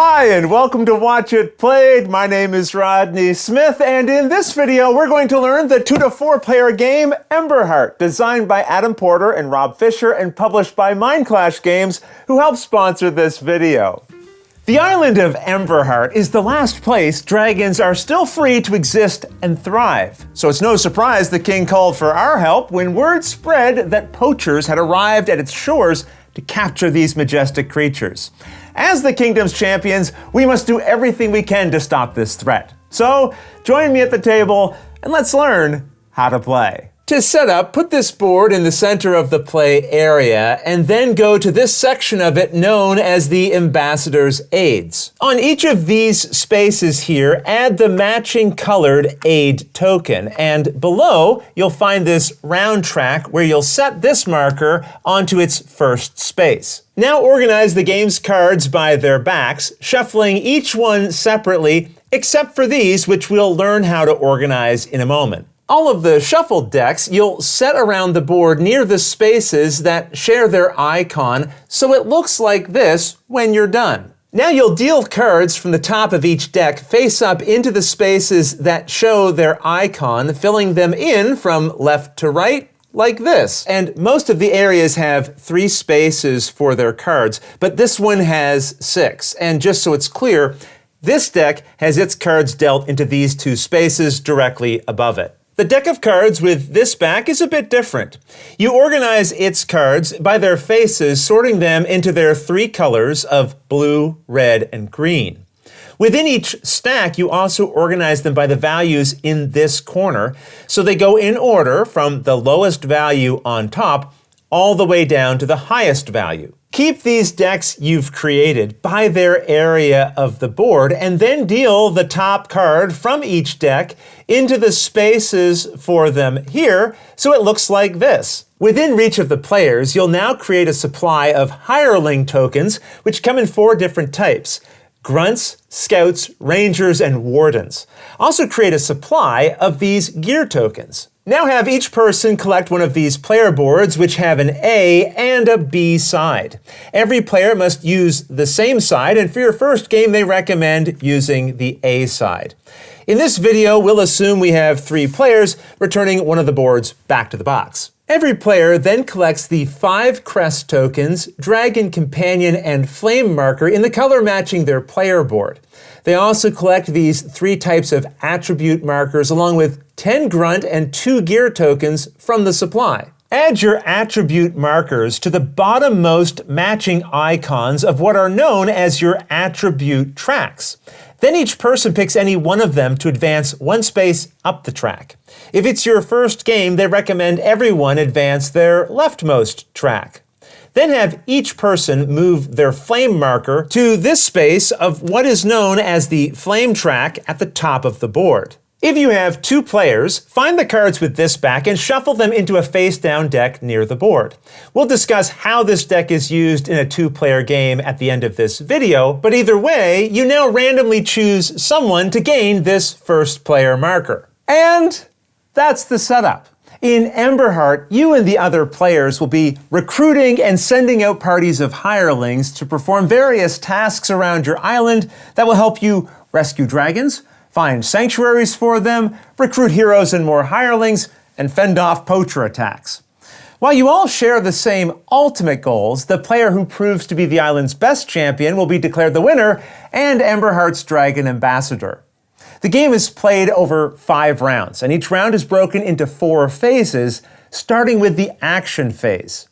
Hi, and welcome to Watch It Played. My name is Rodney Smith, and in this video, we're going to learn the 2 to 4 player game Emberheart, designed by Adam Porter and Rob Fisher and published by Mind Clash Games, who helped sponsor this video. The island of Emberheart is the last place dragons are still free to exist and thrive. So it's no surprise the king called for our help when word spread that poachers had arrived at its shores to capture these majestic creatures. As the kingdom's champions, we must do everything we can to stop this threat. So join me at the table and let's learn how to play. To set up, put this board in the center of the play area and then go to this section of it known as the Ambassador's Aides. On each of these spaces here, add the matching colored Aide token, and below you'll find this round track where you'll set this marker onto its first space. Now organize the game's cards by their backs, shuffling each one separately except for these, which we'll learn how to organize in a moment. All of the shuffled decks you'll set around the board near the spaces that share their icon so it looks like this when you're done. Now you'll deal cards from the top of each deck face up into the spaces that show their icon, filling them in from left to right like this. And most of the areas have 3 spaces for their cards, but this one has 6. And just so it's clear, this deck has its cards dealt into these 2 spaces directly above it. The deck of cards with this back is a bit different. You organize its cards by their faces, sorting them into their 3 colors of blue, red, and green. Within each stack, you also organize them by the values in this corner, so they go in order from the lowest value on top all the way down to the highest value. Keep these decks you've created by their area of the board and then deal the top card from each deck into the spaces for them here so it looks like this. Within reach of the players, you'll now create a supply of hireling tokens which come in 4 different types: Grunts, Scouts, Rangers, and Wardens. Also create a supply of these gear tokens. Now have each person collect one of these player boards which have an A and a B side. Every player must use the same side, and for your first game they recommend using the A side. In this video, we'll assume we have 3 players returning one of the boards back to the box. Every player then collects the 5 crest tokens, Dragon Companion, and Flame Marker in the color matching their player board. They also collect these 3 types of attribute markers along with 10 grunt and 2 gear tokens from the supply. Add your attribute markers to the bottommost matching icons of what are known as your attribute tracks. Then each person picks any one of them to advance 1 space up the track. If it's your first game, they recommend everyone advance their leftmost track. Then have each person move their flame marker to this space of what is known as the flame track at the top of the board. If you have 2 players, find the cards with this back and shuffle them into a face-down deck near the board. We'll discuss how this deck is used in a 2-player game at the end of this video, but either way, you now randomly choose someone to gain this first player marker. And that's the setup. In Emberheart, you and the other players will be recruiting and sending out parties of hirelings to perform various tasks around your island that will help you rescue dragons, find sanctuaries for them, recruit heroes and more hirelings, and fend off poacher attacks. While you all share the same ultimate goals, the player who proves to be the island's best champion will be declared the winner and Emberheart's Dragon Ambassador. The game is played over 5 rounds, and each round is broken into 4 phases, starting with the action phase.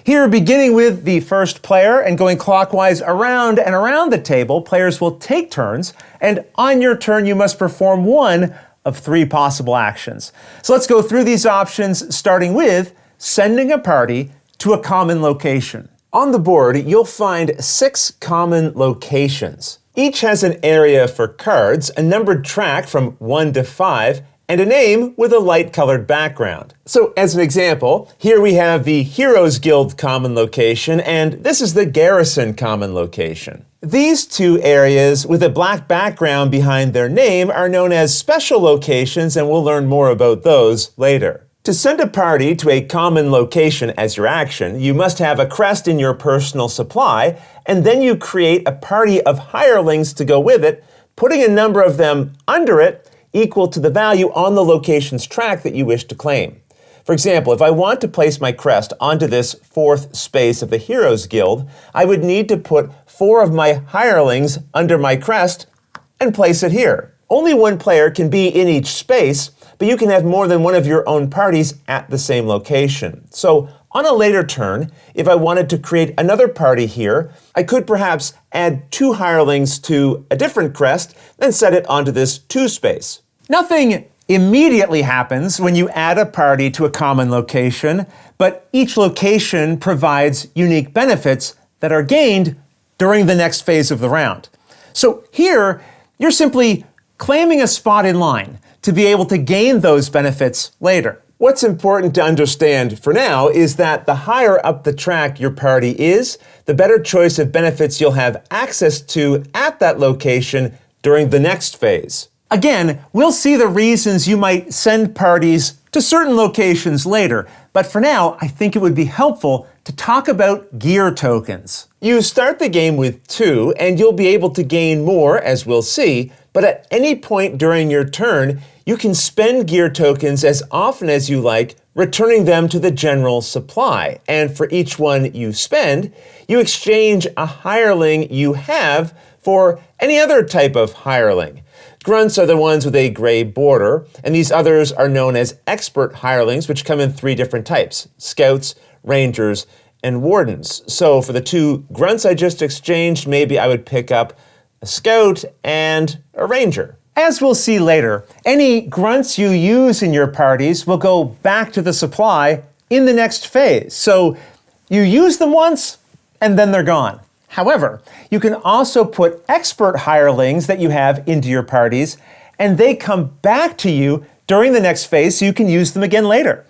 Here, beginning with the first player and going clockwise around and around the table, players will take turns, and on your turn you must perform one of 3 possible actions. So let's go through these options, starting with sending a party to a common location. On the board, you'll find 6 common locations. Each has an area for cards, a numbered track from 1 to 5, and a name with a light-colored background. So as an example, here we have the Heroes Guild common location, and this is the Garrison common location. These 2 areas with a black background behind their name are known as special locations, and we'll learn more about those later. To send a party to a common location as your action, you must have a crest in your personal supply, and then you create a party of hirelings to go with it, putting a number of them under it equal to the value on the location's track that you wish to claim. For example, if I want to place my crest onto this fourth space of the Heroes Guild, I would need to put 4 of my hirelings under my crest and place it here. Only one player can be in each space, but you can have more than one of your own parties at the same location. So on a later turn, if I wanted to create another party here, I could perhaps add 2 hirelings to a different crest and set it onto this 2 space. Nothing immediately happens when you add a party to a common location, but each location provides unique benefits that are gained during the next phase of the round. So here, you're simply claiming a spot in line to be able to gain those benefits later. What's important to understand for now is that the higher up the track your party is, the better choice of benefits you'll have access to at that location during the next phase. Again, we'll see the reasons you might send parties to certain locations later, but for now, I think it would be helpful to talk about gear tokens. You start the game with 2, and you'll be able to gain more, as we'll see, but at any point during your turn, you can spend gear tokens as often as you like, returning them to the general supply. And for each one you spend, you exchange a hireling you have for any other type of hireling. Grunts are the ones with a gray border, and these others are known as expert hirelings, which come in 3 different types: scouts, rangers, and wardens. So for the 2 grunts I just exchanged, maybe I would pick up a scout and a ranger. As we'll see later, any grunts you use in your parties will go back to the supply in the next phase. So you use them once, and then they're gone. However, you can also put expert hirelings that you have into your parties, and they come back to you during the next phase so you can use them again later.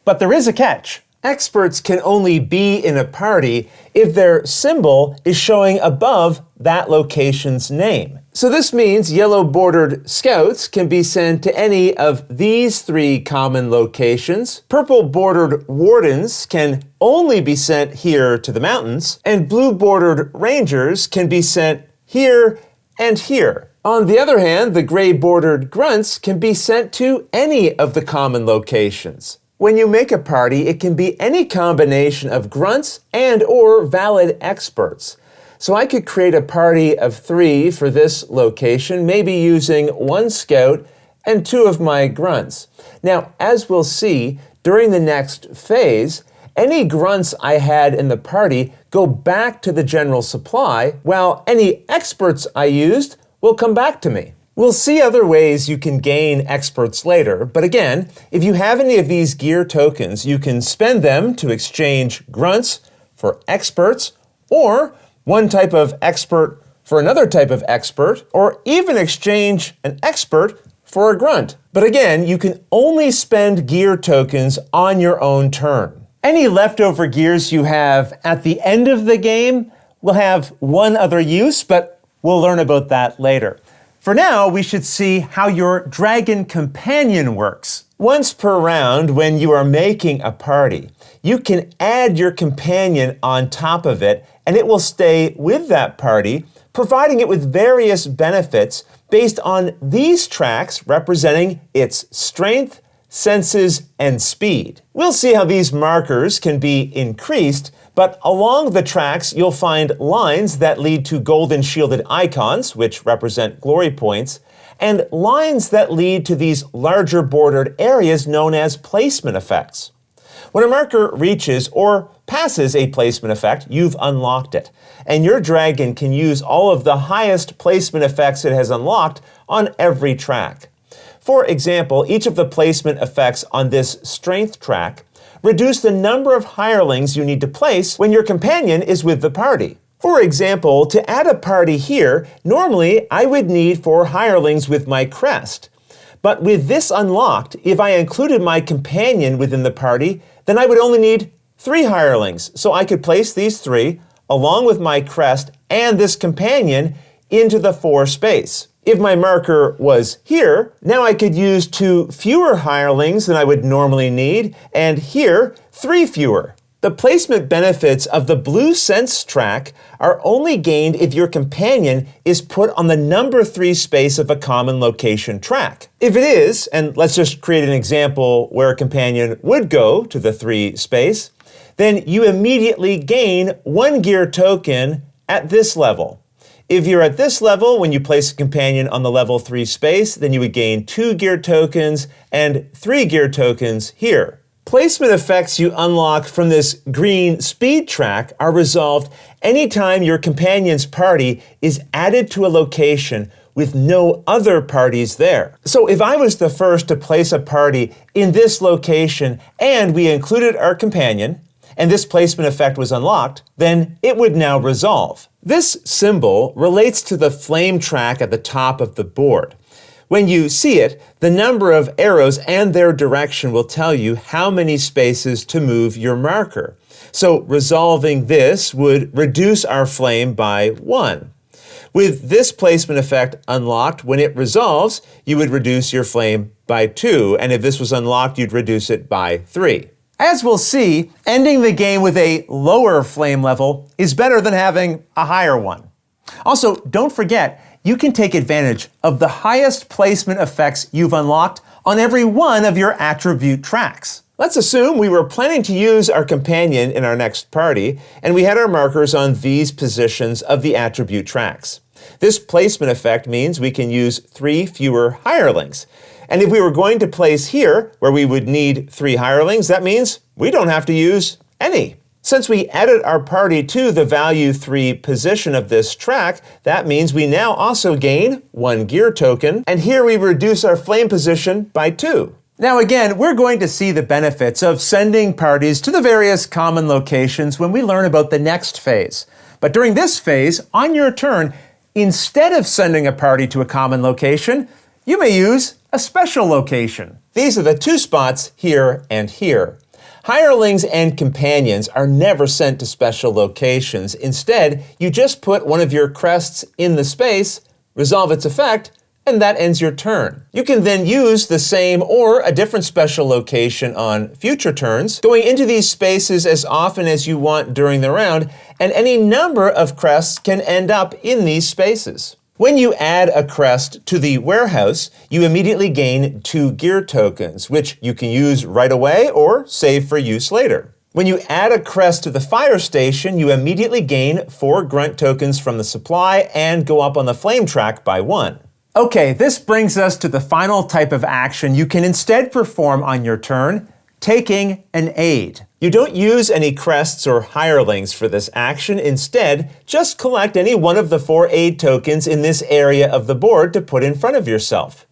But there is a catch. Experts can only be in a party if their symbol is showing above that location's name. So this means yellow-bordered scouts can be sent to any of these 3 common locations. Purple-bordered wardens can only be sent here to the mountains, and blue-bordered rangers can be sent here and here. On the other hand, the gray-bordered grunts can be sent to any of the common locations. When you make a party, it can be any combination of grunts and/or valid experts. So I could create a party of 3 for this location, maybe using 1 scout and 2 of my grunts. Now, as we'll see, during the next phase, any grunts I had in the party go back to the general supply, while any experts I used will come back to me. We'll see other ways you can gain experts later, but again, if you have any of these gear tokens, you can spend them to exchange grunts for experts, or one type of expert for another type of expert, or even exchange an expert for a grunt. But again, you can only spend gear tokens on your own turn. Any leftover gears you have at the end of the game will have one other use, but we'll learn about that later. For now, we should see how your dragon companion works. Once per round, when you are making a party, you can add your companion on top of it, and it will stay with that party, providing it with various benefits based on these tracks representing its strength, senses, and speed. We'll see how these markers can be increased, but along the tracks, you'll find lines that lead to golden shielded icons, which represent glory points, and lines that lead to these larger bordered areas known as placement effects. When a marker reaches or passes a placement effect, you've unlocked it, and your dragon can use all of the highest placement effects it has unlocked on every track. For example, each of the placement effects on this strength track reduce the number of hirelings you need to place when your companion is with the party. For example, to add a party here, normally I would need 4 hirelings with my crest. But with this unlocked, if I included my companion within the party, then I would only need 3 hirelings. So I could place these 3, along with my crest and this companion, into the 4 space. If my marker was here, now I could use 2 fewer hirelings than I would normally need, and here, 3 fewer. The placement benefits of the blue sense track are only gained if your companion is put on the number 3 space of a common location track. If it is, and let's just create an example where a companion would go to the 3 space, then you immediately gain 1 gear token at this level. If you're at this level, when you place a companion on the level 3 space, then you would gain 2 gear tokens and 3 gear tokens here. Placement effects you unlock from this green speed track are resolved anytime your companion's party is added to a location with no other parties there. So if I was the first to place a party in this location and we included our companion, and this placement effect was unlocked, then it would now resolve. This symbol relates to the flame track at the top of the board. When you see it, the number of arrows and their direction will tell you how many spaces to move your marker. So resolving this would reduce our flame by 1. With this placement effect unlocked, when it resolves, you would reduce your flame by 2, and if this was unlocked, you'd reduce it by 3. As we'll see, ending the game with a lower flame level is better than having a higher one. Also, don't forget, you can take advantage of the highest placement effects you've unlocked on every one of your attribute tracks. Let's assume we were planning to use our companion in our next party, and we had our markers on these positions of the attribute tracks. This placement effect means we can use 3 fewer hirelings. And if we were going to place here, where we would need 3 hirelings, that means we don't have to use any. Since we added our party to the value 3 position of this track, that means we now also gain 1 gear token, and here we reduce our flame position by 2. Now again, we're going to see the benefits of sending parties to the various common locations when we learn about the next phase. But during this phase, on your turn, instead of sending a party to a common location, you may use a special location. These are the 2 spots here and here. Hirelings and companions are never sent to special locations. Instead, you just put one of your crests in the space, resolve its effect, and that ends your turn. You can then use the same or a different special location on future turns, going into these spaces as often as you want during the round, and any number of crests can end up in these spaces. When you add a crest to the warehouse, you immediately gain 2 gear tokens, which you can use right away or save for use later. When you add a crest to the fire station, you immediately gain 4 grunt tokens from the supply and go up on the flame track by 1. Okay, this brings us to the final type of action you can instead perform on your turn, taking an aide. You don't use any crests or hirelings for this action. Instead, just collect any one of the 4 aide tokens in this area of the board to put in front of yourself.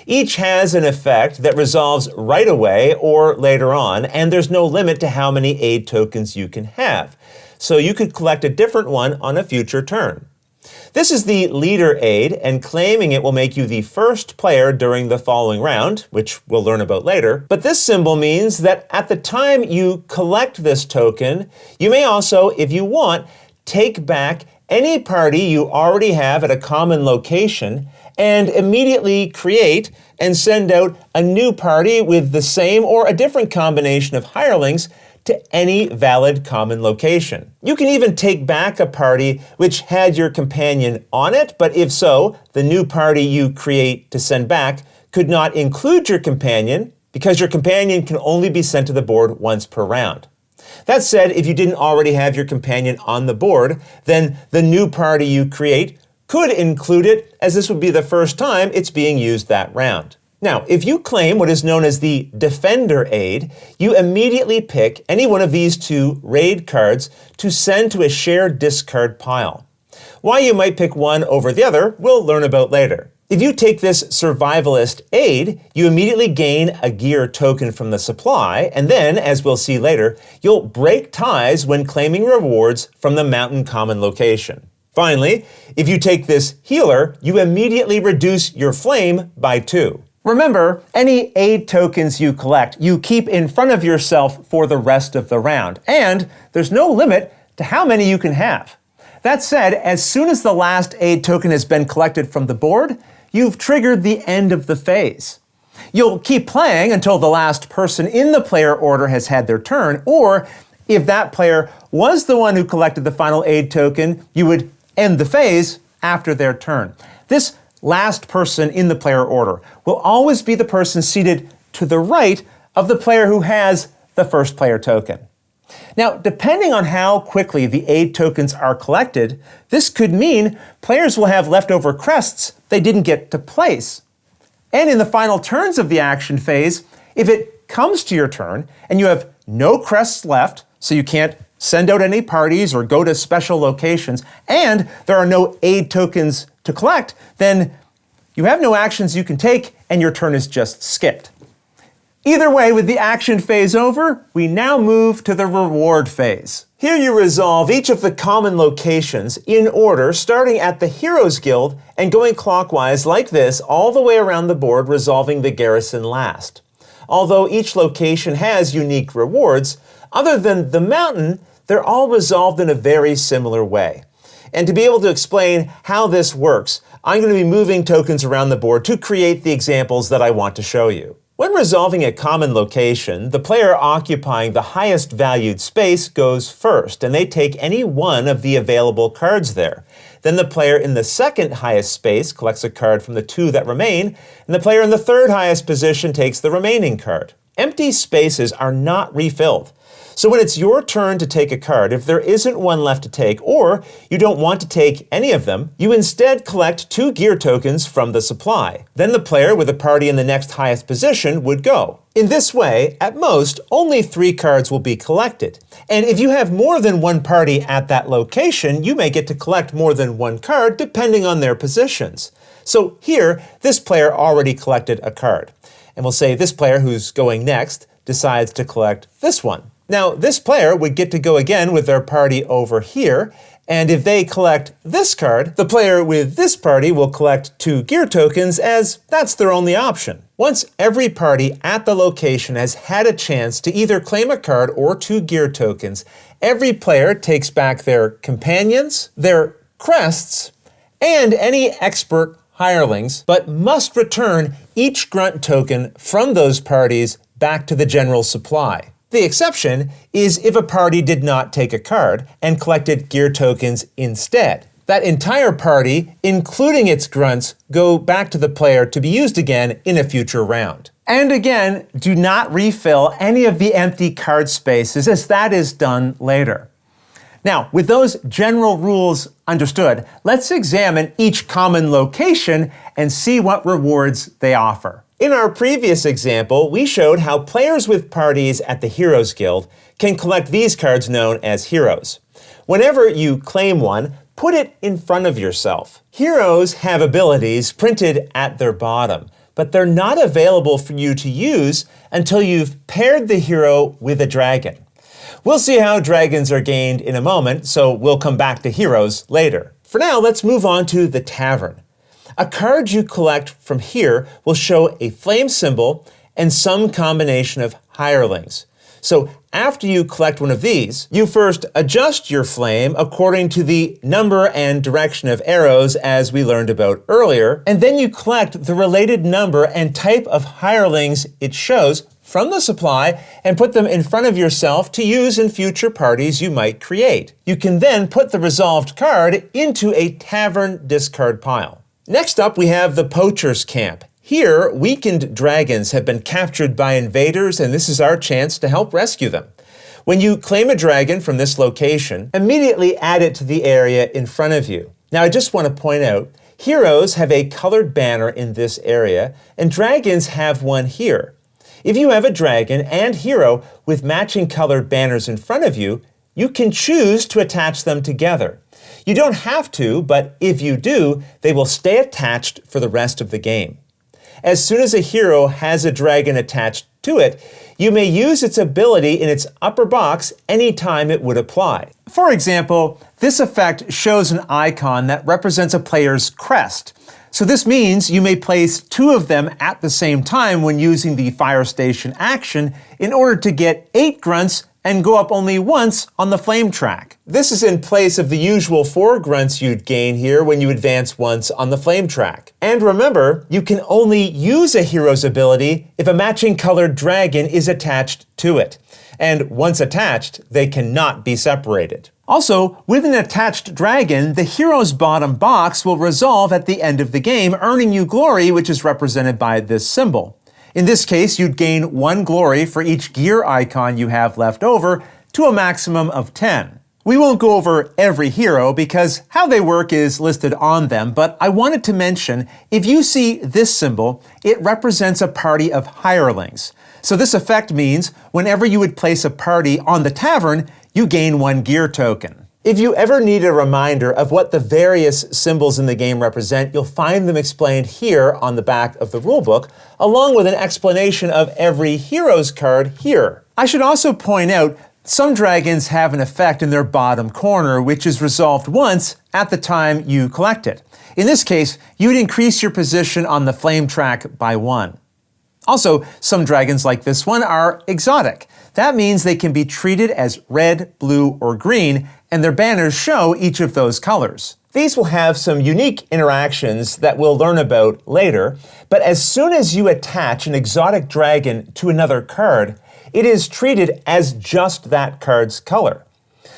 Each has an effect that resolves right away or later on, and there's no limit to how many aide tokens you can have. So you could collect a different one on a future turn. This is the leader aide, and claiming it will make you the first player during the following round, which we'll learn about later. But this symbol means that at the time you collect this token, you may also, if you want, take back any party you already have at a common location and immediately create and send out a new party with the same or a different combination of hirelings to any valid common location. You can even take back a party which had your companion on it, but if so, the new party you create to send back could not include your companion because your companion can only be sent to the board once per round. That said, if you didn't already have your companion on the board, then the new party you create could include it, as this would be the first time it's being used that round. Now, if you claim what is known as the Defender Aide, you immediately pick any one of these 2 raid cards to send to a shared discard pile. Why you might pick one over the other, we'll learn about later. If you take this Survivalist Aide, you immediately gain a gear token from the supply, and then, as we'll see later, you'll break ties when claiming rewards from the Mountain Common location. Finally, if you take this Healer, you immediately reduce your flame by 2. Remember, any aide tokens you collect, you keep in front of yourself for the rest of the round, and there's no limit to how many you can have. That said, as soon as the last aide token has been collected from the board, you've triggered the end of the phase. You'll keep playing until the last person in the player order has had their turn, or if that player was the one who collected the final aid token, you would end the phase after their turn. This last person in the player order will always be the person seated to the right of the player who has the first player token. Now, depending on how quickly the aid tokens are collected, this could mean players will have leftover crests they didn't get to place. And in the final turns of the action phase, if it comes to your turn and you have no crests left, so you can't send out any parties or go to special locations, and there are no aid tokens to collect, then you have no actions you can take and your turn is just skipped. Either way, with the action phase over, we now move to the reward phase. Here you resolve each of the common locations in order, starting at the Heroes Guild and going clockwise like this all the way around the board, resolving the Garrison last. Although each location has unique rewards, other than the mountain, they're all resolved in a very similar way. And to be able to explain how this works, I'm going to be moving tokens around the board to create the examples that I want to show you. When resolving a common location, the player occupying the highest valued space goes first, and they take any one of the available cards there. Then the player in the second highest space collects a card from the two that remain, and the player in the third highest position takes the remaining card. Empty spaces are not refilled. So when it's your turn to take a card, if there isn't one left to take, or you don't want to take any of them, you instead collect 2 gear tokens from the supply. Then the player with a party in the next highest position would go. In this way, at most, only 3 cards will be collected. And if you have more than one party at that location, you may get to collect more than 1 card depending on their positions. So here, this player already collected a card. And we'll say this player who's going next decides to collect this one. Now, this player would get to go again with their party over here, and if they collect this card, the player with this party will collect 2 gear tokens, as that's their only option. Once every party at the location has had a chance to either claim a card or 2 gear tokens, every player takes back their companions, their crests, and any expert hirelings, but must return each grunt token from those parties back to the general supply. The exception is if a party did not take a card and collected gear tokens instead. That entire party, including its grunts, go back to the player to be used again in a future round. And again, do not refill any of the empty card spaces, as that is done later. Now, with those general rules understood, let's examine each common location and see what rewards they offer. In our previous example, we showed how players with parties at the Heroes Guild can collect these cards known as heroes. Whenever you claim one, put it in front of yourself. Heroes have abilities printed at their bottom, but they're not available for you to use until you've paired the hero with a dragon. We'll see how dragons are gained in a moment, so we'll come back to heroes later. For now, let's move on to the Tavern. A card you collect from here will show a flame symbol and some combination of hirelings. So after you collect one of these, you first adjust your flame according to the number and direction of arrows as we learned about earlier, and then you collect the related number and type of hirelings it shows from the supply and put them in front of yourself to use in future parties you might create. You can then put the resolved card into a Tavern discard pile. Next up, we have the Poacher's Camp. Here, weakened dragons have been captured by invaders, and this is our chance to help rescue them. When you claim a dragon from this location, immediately add it to the area in front of you. Now, I just want to point out, heroes have a colored banner in this area, and dragons have one here. If you have a dragon and hero with matching colored banners in front of you, you can choose to attach them together. You don't have to, but if you do, they will stay attached for the rest of the game. As soon as a hero has a dragon attached to it, you may use its ability in its upper box anytime it would apply. For example, this effect shows an icon that represents a player's crest. So this means you may place 2 of them at the same time when using the Fire Station action in order to get 8 grunts and go up only once on the flame track. This is in place of the usual 4 grunts you'd gain here when you advance once on the flame track. And remember, you can only use a hero's ability if a matching colored dragon is attached to it. And once attached, they cannot be separated. Also, with an attached dragon, the hero's bottom box will resolve at the end of the game, earning you glory, which is represented by this symbol. In this case, you'd gain 1 glory for each gear icon you have left over, to a maximum of 10. We won't go over every hero because how they work is listed on them, but I wanted to mention, if you see this symbol, it represents a party of hirelings. So this effect means whenever you would place a party on the tavern, you gain 1 gear token. If you ever need a reminder of what the various symbols in the game represent, you'll find them explained here on the back of the rulebook, along with an explanation of every hero's card here. I should also point out, some dragons have an effect in their bottom corner, which is resolved once at the time you collect it. In this case, you'd increase your position on the flame track by 1. Also, some dragons like this one are exotic. That means they can be treated as red, blue, or green, and their banners show each of those colors. These will have some unique interactions that we'll learn about later, but as soon as you attach an exotic dragon to another card, it is treated as just that card's color.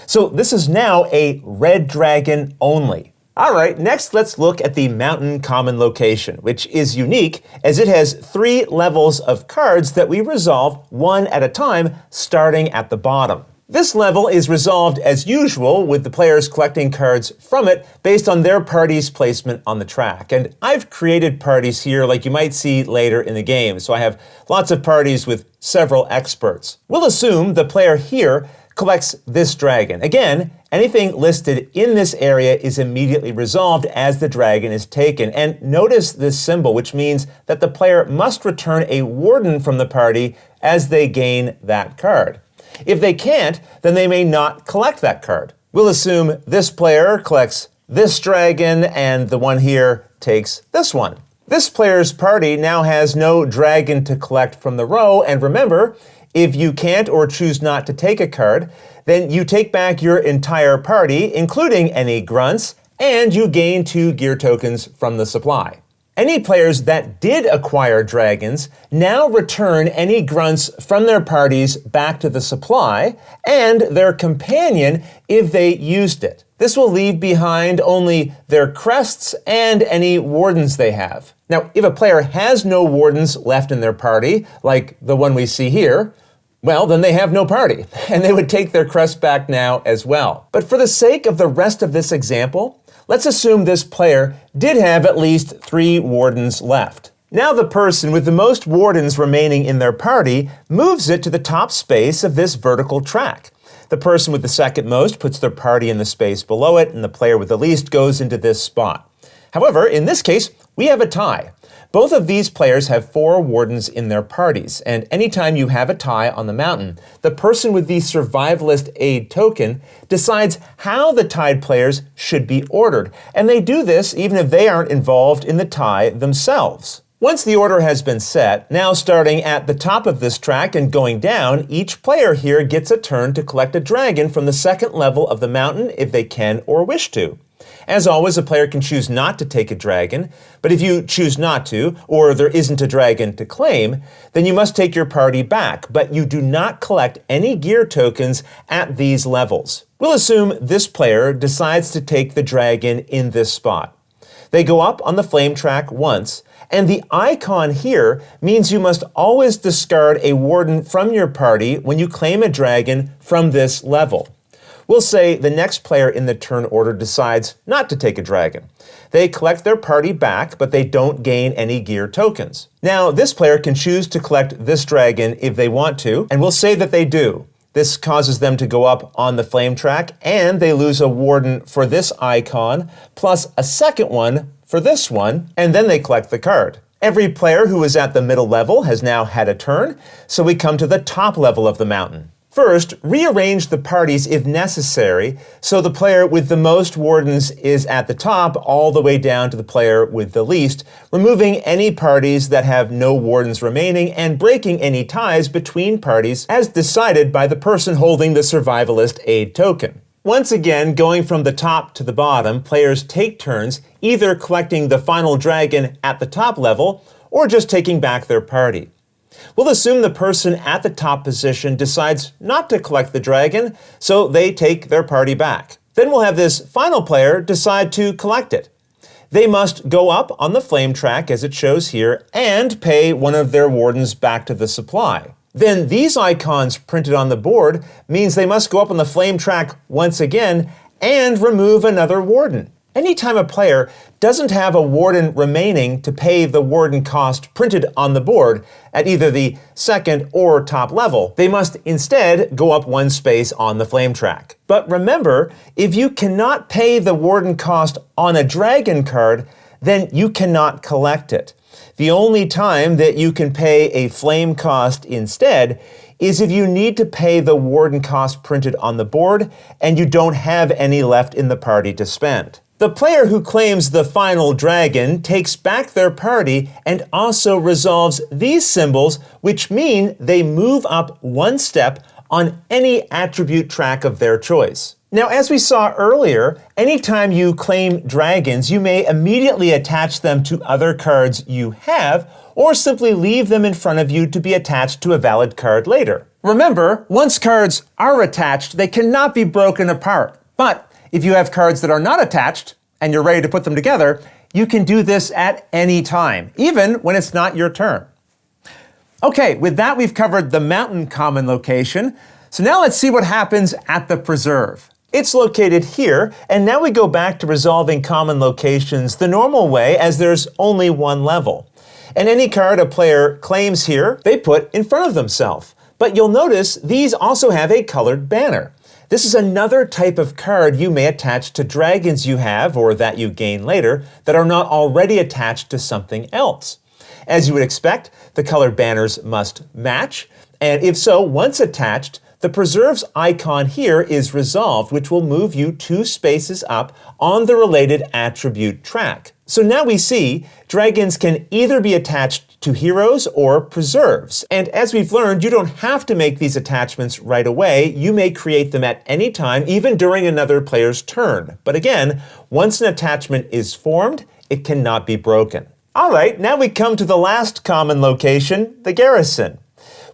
So this is now a red dragon only. All right, next let's look at the mountain common location, which is unique as it has 3 levels of cards that we resolve one at a time, starting at the bottom. This level is resolved as usual, with the players collecting cards from it based on their party's placement on the track. And I've created parties here like you might see later in the game, so I have lots of parties with several experts. We'll assume the player here collects this dragon. Again, anything listed in this area is immediately resolved as the dragon is taken. And notice this symbol, which means that the player must return a warden from the party as they gain that card. If they can't, then they may not collect that card. We'll assume this player collects this dragon and the one here takes this one. This player's party now has no dragon to collect from the row, and remember, if you can't or choose not to take a card, then you take back your entire party, including any grunts, and you gain 2 gear tokens from the supply. Any players that did acquire dragons now return any grunts from their parties back to the supply, and their companion if they used it. This will leave behind only their crests and any wardens they have. Now, if a player has no wardens left in their party, like the one we see here, well, then they have no party, and they would take their crest back now as well. But for the sake of the rest of this example, let's assume this player did have at least 3 wardens left. Now the person with the most wardens remaining in their party moves it to the top space of this vertical track. The person with the second most puts their party in the space below it, and the player with the least goes into this spot. However, in this case, we have a tie. Both of these players have 4 wardens in their parties, and anytime you have a tie on the mountain, the person with the survivalist aid token decides how the tied players should be ordered, and they do this even if they aren't involved in the tie themselves. Once the order has been set, now starting at the top of this track and going down, each player here gets a turn to collect a dragon from the second level of the mountain if they can or wish to. As always, a player can choose not to take a dragon, but if you choose not to, or there isn't a dragon to claim, then you must take your party back, but you do not collect any gear tokens at these levels. We'll assume this player decides to take the dragon in this spot. They go up on the flame track once, and the icon here means you must always discard a warden from your party when you claim a dragon from this level. We'll say the next player in the turn order decides not to take a dragon. They collect their party back, but they don't gain any gear tokens. Now, this player can choose to collect this dragon if they want to, and we'll say that they do. This causes them to go up on the flame track, and they lose a warden for this icon, plus a second one for this one, and then they collect the card. Every player who is at the middle level has now had a turn, so we come to the top level of the mountain. First, rearrange the parties if necessary, so the player with the most wardens is at the top all the way down to the player with the least, removing any parties that have no wardens remaining and breaking any ties between parties as decided by the person holding the survivalist aid token. Once again, going from the top to the bottom, players take turns either collecting the final dragon at the top level or just taking back their party. We'll assume the person at the top position decides not to collect the dragon, so they take their party back. Then we'll have this final player decide to collect it. They must go up on the flame track, as it shows here, and pay one of their wardens back to the supply. Then these icons printed on the board means they must go up on the flame track once again and remove another warden. Anytime a player doesn't have a warden remaining to pay the warden cost printed on the board at either the second or top level, they must instead go up one space on the flame track. But remember, if you cannot pay the warden cost on a dragon card, then you cannot collect it. The only time that you can pay a flame cost instead is if you need to pay the warden cost printed on the board and you don't have any left in the party to spend. The player who claims the final dragon takes back their party and also resolves these symbols, which mean they move up one step on any attribute track of their choice. Now, as we saw earlier, anytime you claim dragons, you may immediately attach them to other cards you have, or simply leave them in front of you to be attached to a valid card later. Remember, once cards are attached, they cannot be broken apart. But if you have cards that are not attached and you're ready to put them together, you can do this at any time, even when it's not your turn. Okay, with that we've covered the mountain common location. So now let's see what happens at the preserve. It's located here, and now we go back to resolving common locations the normal way, as there's only one level. And any card a player claims here, they put in front of themselves. But you'll notice these also have a colored banner. This is another type of card you may attach to dragons you have or that you gain later that are not already attached to something else. As you would expect, the colored banners must match, and if so, once attached, the preserve's icon here is resolved, which will move you 2 spaces up on the related attribute track. So now we see dragons can either be attached to heroes or preserves. And as we've learned, you don't have to make these attachments right away. You may create them at any time, even during another player's turn. But again, once an attachment is formed, it cannot be broken. All right, now we come to the last common location, the Garrison.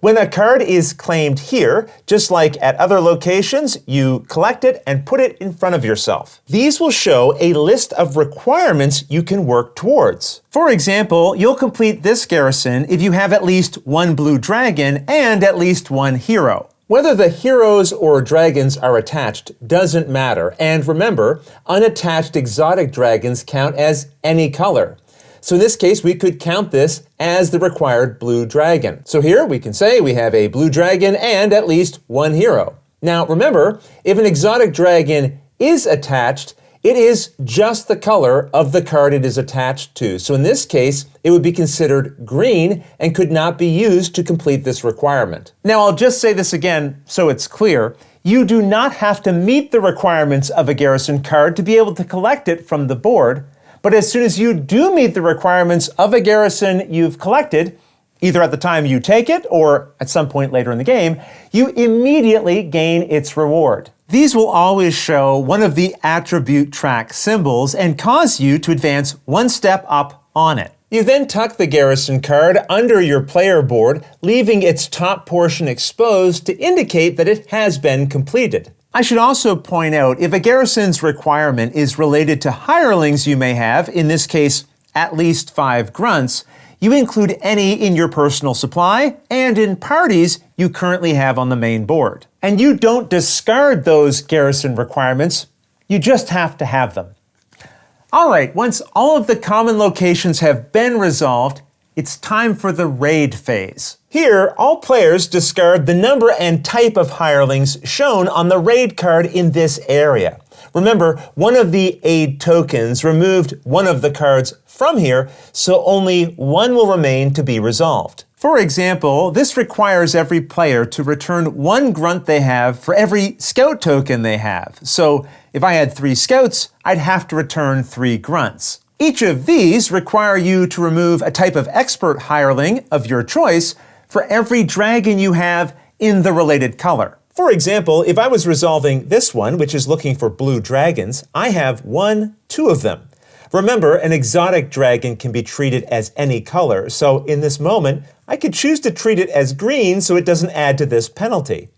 When a card is claimed here, just like at other locations, you collect it and put it in front of yourself. These will show a list of requirements you can work towards. For example, you'll complete this garrison if you have at least 1 blue dragon and at least 1 hero. Whether the heroes or dragons are attached doesn't matter, and remember, unattached exotic dragons count as any color. So in this case, we could count this as the required blue dragon. So here we can say we have a blue dragon and at least 1 hero. Now remember, if an exotic dragon is attached, it is just the color of the card it is attached to. So in this case, it would be considered green and could not be used to complete this requirement. Now I'll just say this again so it's clear. You do not have to meet the requirements of a garrison card to be able to collect it from the board. But as soon as you do meet the requirements of a garrison you've collected, either at the time you take it or at some point later in the game, you immediately gain its reward. These will always show one of the attribute track symbols and cause you to advance 1 step up on it. You then tuck the garrison card under your player board, leaving its top portion exposed to indicate that it has been completed. I should also point out, if a garrison's requirement is related to hirelings you may have, in this case, at least 5 grunts, you include any in your personal supply and in parties you currently have on the main board. And you don't discard those garrison requirements, you just have to have them. All right, once all of the common locations have been resolved, it's time for the raid phase. Here, all players discard the number and type of hirelings shown on the raid card in this area. Remember, one of the Aide tokens removed one of the cards from here, so only one will remain to be resolved. For example, this requires every player to return one grunt they have for every scout token they have. So if I had 3 scouts, I'd have to return 3 grunts. Each of these require you to remove a type of expert hireling of your choice for every dragon you have in the related color. For example, if I was resolving this one, which is looking for blue dragons, I have 2 of them. Remember, an exotic dragon can be treated as any color, so in this moment, I could choose to treat it as green so it doesn't add to this penalty.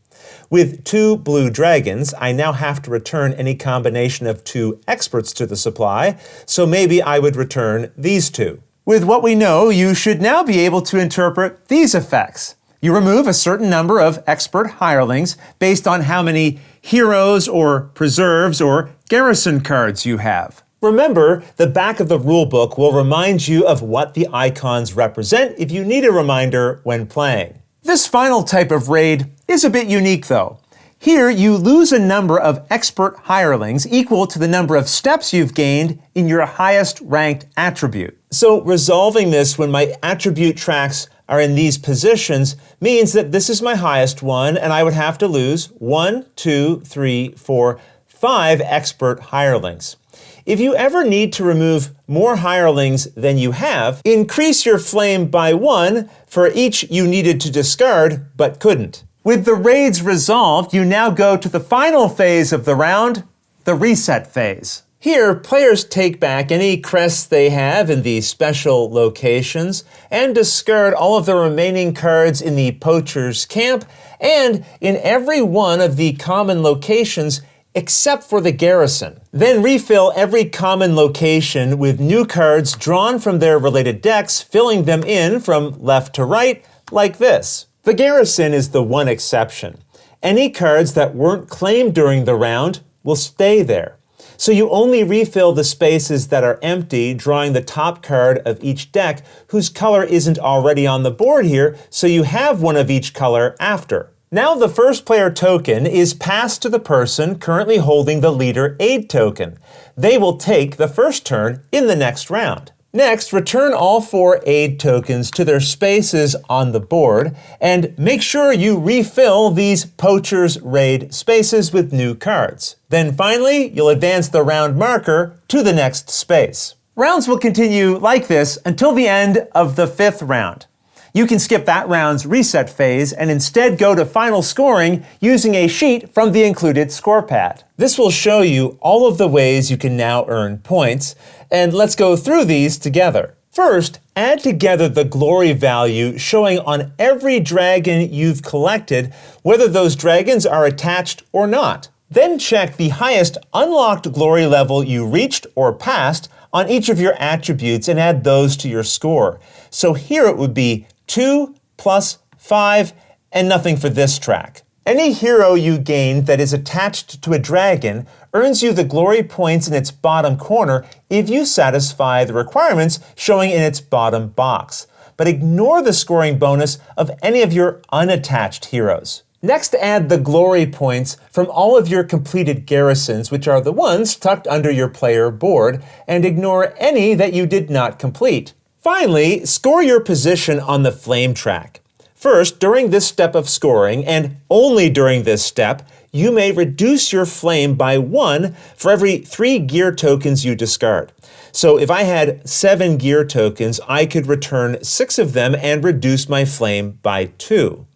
With 2 blue dragons, I now have to return any combination of 2 experts to the supply, so maybe I would return these 2. With what we know, you should now be able to interpret these effects. You remove a certain number of expert hirelings based on how many heroes or preserves or garrison cards you have. Remember, the back of the rulebook will remind you of what the icons represent if you need a reminder when playing. This final type of raid is a bit unique though. Here you lose a number of expert hirelings equal to the number of steps you've gained in your highest ranked attribute. So resolving this when my attribute tracks are in these positions means that this is my highest one and I would have to lose 1, 2, 3, 4, 5 expert hirelings. If you ever need to remove more hirelings than you have, increase your flame by 1 for each you needed to discard but couldn't. With the raids resolved, you now go to the final phase of the round, the reset phase. Here, players take back any crests they have in the special locations and discard all of the remaining cards in the Poacher's camp and in every one of the common locations except for the Garrison. Then refill every common location with new cards drawn from their related decks, filling them in from left to right, like this. The Garrison is the one exception. Any cards that weren't claimed during the round will stay there. So you only refill the spaces that are empty, drawing the top card of each deck whose color isn't already on the board here, so you have one of each color after. Now the first player token is passed to the person currently holding the leader Aide token. They will take the first turn in the next round. Next, return all 4 Aide tokens to their spaces on the board, and make sure you refill these Poacher's raid spaces with new cards. Then finally, you'll advance the round marker to the next space. Rounds will continue like this until the end of the 5th round. You can skip that round's reset phase and instead go to final scoring using a sheet from the included score pad. This will show you all of the ways you can now earn points, and let's go through these together. First, add together the glory value showing on every dragon you've collected whether those dragons are attached or not. Then check the highest unlocked glory level you reached or passed on each of your attributes and add those to your score. So here it would be 2 plus 5 and nothing for this track. Any hero you gain that is attached to a dragon earns you the glory points in its bottom corner if you satisfy the requirements showing in its bottom box. But ignore the scoring bonus of any of your unattached heroes. Next, add the glory points from all of your completed garrisons, which are the ones tucked under your player board, and ignore any that you did not complete. Finally, score your position on the flame track. First, during this step of scoring, and only during this step, you may reduce your flame by 1 for every 3 gear tokens you discard. So if I had 7 gear tokens, I could return 6 of them and reduce my flame by 2.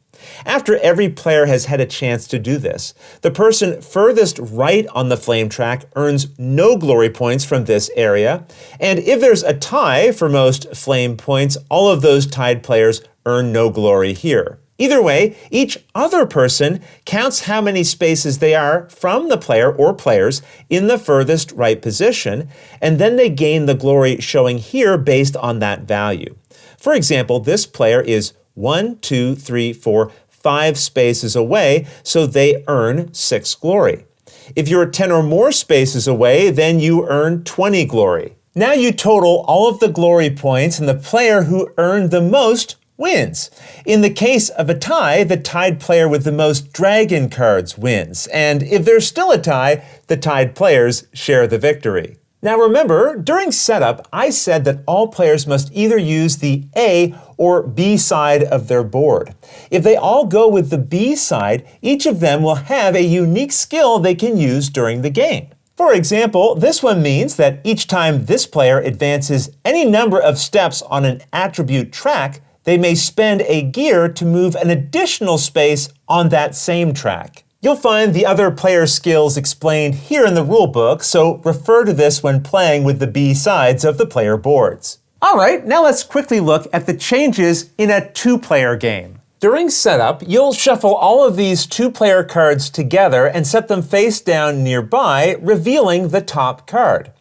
After every player has had a chance to do this, the person furthest right on the flame track earns no glory points from this area, and if there's a tie for most flame points, all of those tied players earn no glory here. Either way, each other person counts how many spaces they are from the player or players in the furthest right position, and then they gain the glory showing here based on that value. For example, this player is 1, 2, 3, 4, 5 spaces away, so they earn 6 glory. If you're 10 or more spaces away, then you earn 20 glory. Now you total all of the glory points, and the player who earned the most wins. In the case of a tie, the tied player with the most dragon cards wins, and if there's still a tie, the tied players share the victory. Now remember, during setup, I said that all players must either use the A or B side of their board. If they all go with the B side, each of them will have a unique skill they can use during the game. For example, this one means that each time this player advances any number of steps on an attribute track, they may spend a gear to move an additional space on that same track. You'll find the other player skills explained here in the rulebook, so refer to this when playing with the B sides of the player boards. All right, now let's quickly look at the changes in a two-player game. During setup, you'll shuffle all of these two-player cards together and set them face down nearby, revealing the top card.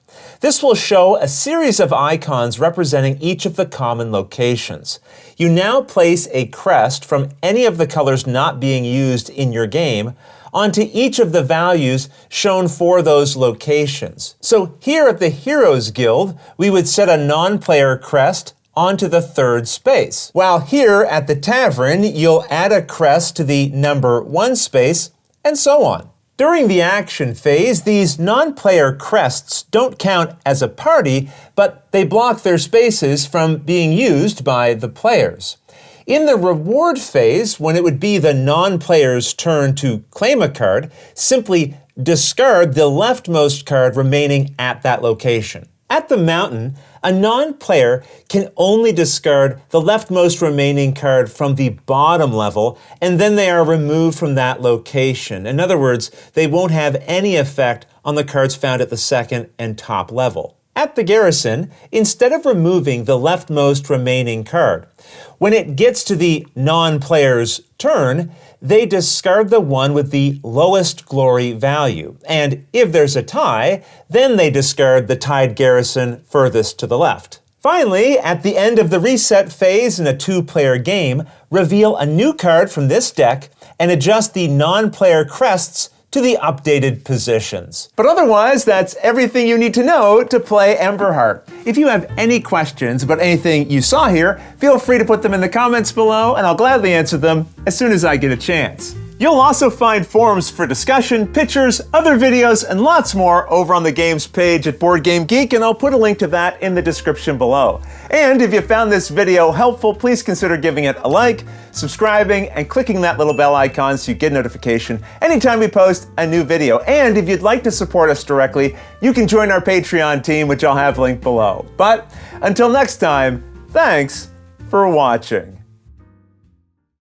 This will show a series of icons representing each of the common locations. You now place a crest from any of the colors not being used in your game onto each of the values shown for those locations. So here at the Heroes Guild, we would set a non-player crest onto the third space. While here at the Tavern, you'll add a crest to the number 1 space, and so on. During the action phase, these non-player crests don't count as a party, but they block their spaces from being used by the players. In the reward phase, when it would be the non-player's turn to claim a card, simply discard the leftmost card remaining at that location. At the mountain, a non-player can only discard the leftmost remaining card from the bottom level, and then they are removed from that location. In other words, they won't have any effect on the cards found at the second and top level. At the Garrison, instead of removing the leftmost remaining card, when it gets to the non-player's turn, they discard the one with the lowest glory value. And if there's a tie, then they discard the tied Garrison furthest to the left. Finally, at the end of the reset phase in a two-player game, reveal a new card from this deck and adjust the non-player crests to the updated positions. But otherwise, that's everything you need to know to play Emberheart. If you have any questions about anything you saw here, feel free to put them in the comments below, and I'll gladly answer them as soon as I get a chance. You'll also find forums for discussion, pictures, other videos, and lots more over on the games page at Board Game Geek, and I'll put a link to that in the description below. And if you found this video helpful, please consider giving it a like, subscribing, and clicking that little bell icon so you get a notification anytime we post a new video. And if you'd like to support us directly, you can join our Patreon team, which I'll have linked below. But until next time, thanks for watching.